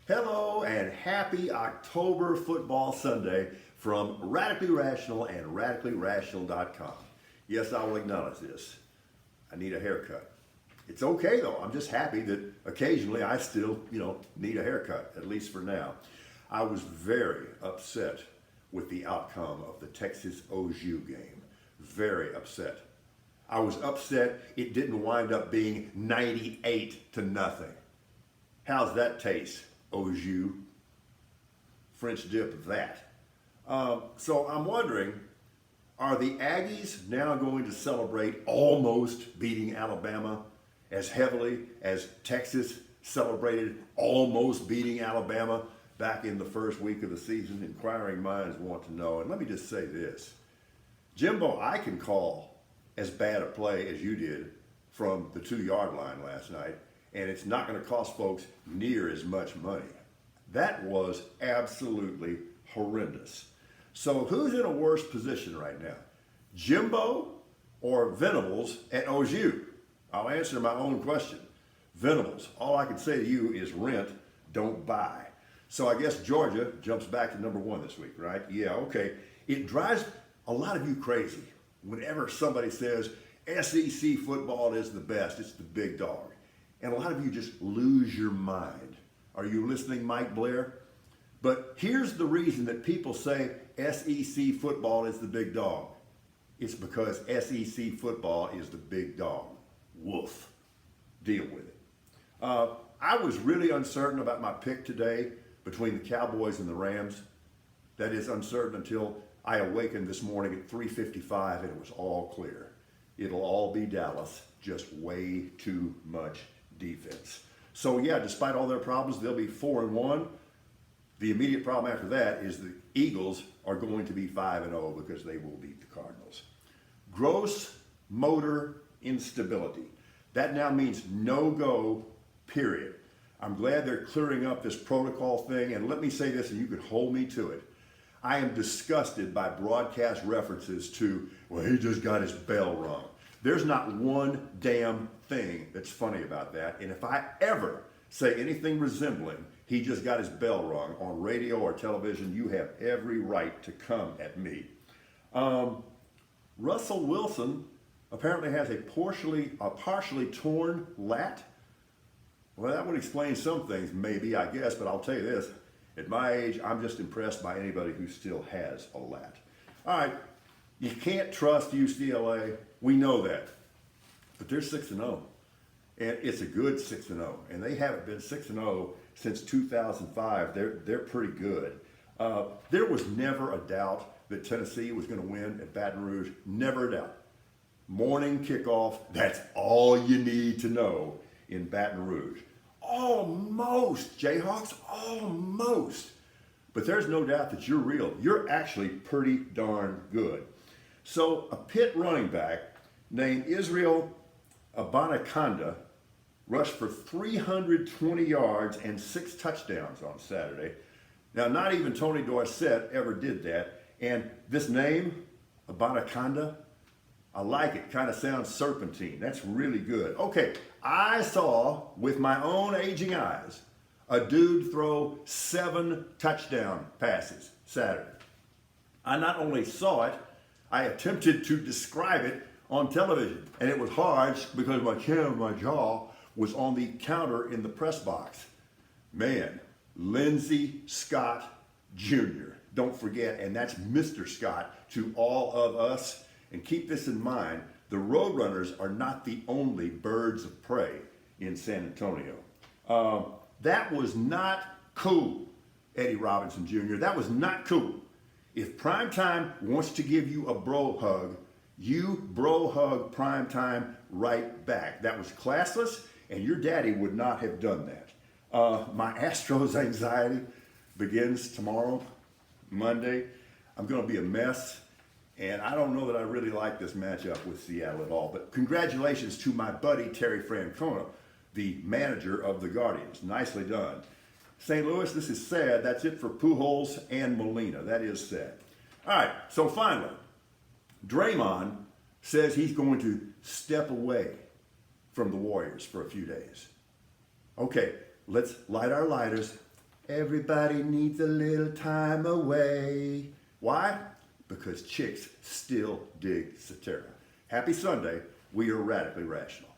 Hello and happy October Football Sunday from Radically Rational and RadicallyRational.com. Yes, I will acknowledge this. I need a haircut. It's okay though. I'm just happy that occasionally I still, need a haircut, at least for now. I was very upset with the outcome of the Texas OSU game. Very upset. I was upset it didn't wind up being 98-0. How's that taste, OSU? French dip that. So I'm wondering, are the Aggies now going to celebrate almost beating Alabama as heavily as Texas celebrated almost beating Alabama back in the first week of the season? Inquiring minds want to know. And let me just say this. Jimbo, I can call as bad a play as you did from the 2-yard line last night, and it's not going to cost folks near as much money. That was absolutely horrendous. So who's in a worse position right now? Jimbo or Venables at OSU? I'll answer my own question. Venables. All I can say to you is rent, don't buy. So I guess Georgia jumps back to number 1 this week, right? Yeah, okay. It drives a lot of you crazy whenever somebody says SEC football is the best, it's the big dog. And a lot of you just lose your mind. Are you listening, Mike Blair? But here's the reason that people say SEC football is the big dog. It's because SEC football is the big dog. Woof. Deal with it. I was really uncertain about my pick today between the Cowboys and the Rams. That is uncertain until I awakened this morning at 3:55 and it was all clear. It'll all be Dallas, just way too much defense. So yeah, despite all their problems, they'll be 4-1. The immediate problem after that is the Eagles are going to be 5-0 because they will beat the Cardinals. Gross motor instability. That now means no-go, period. I'm glad they're clearing up this protocol thing, and let me say this, and you can hold me to it. I am disgusted by broadcast references to, well, he just got his bell rung. There's not one damn thing that's funny about that. And if I ever say anything resembling he just got his bell rung on radio or television, you have every right to come at me. Russell Wilson apparently has a partially torn lat. Well, that would explain some things, maybe, I guess, but I'll tell you this. At my age, I'm just impressed by anybody who still has a lat. All right, you can't trust UCLA. We know that. But they're 6-0. And it's a good 6-0. And they haven't been 6-0 since 2005. They're pretty good. There was never a doubt that Tennessee was going to win at Baton Rouge. Never a doubt. Morning kickoff, that's all you need to know in Baton Rouge. Almost, Jayhawks, almost. But there's no doubt that you're real. You're actually pretty darn good. So a Pitt running back named Israel Abanikanda rushed for 320 yards and 6 touchdowns on Saturday. Now, not even Tony Dorsett ever did that. And this name, Abanikanda, I like it. Kind of sounds serpentine. That's really good. Okay, I saw with my own aging eyes a dude throw 7 touchdown passes Saturday. I not only saw it, I attempted to describe it on television. And it was hard because my jaw was on the counter in the press box. Man, Lindsey Scott Jr. Don't forget, and that's Mr. Scott to all of us. And keep this in mind, the Roadrunners are not the only birds of prey in San Antonio. That was not cool, Eddie Robinson Jr. That was not cool. If Primetime wants to give you a bro hug, you bro hug Primetime right back. That was classless, and your daddy would not have done that. My Astros anxiety begins tomorrow, Monday. I'm going to be a mess. And I don't know that I really like this matchup with Seattle at all. But congratulations to my buddy Terry Francona, the manager of the Guardians. Nicely done. St. Louis, this is sad. That's it for Pujols and Molina. That is sad. All right, so finally, Draymond says he's going to step away from the Warriors for a few days. Okay, let's light our lighters Everybody needs a little time away. Why? Because chicks still dig Satara. Happy Sunday. We are Radically Rational.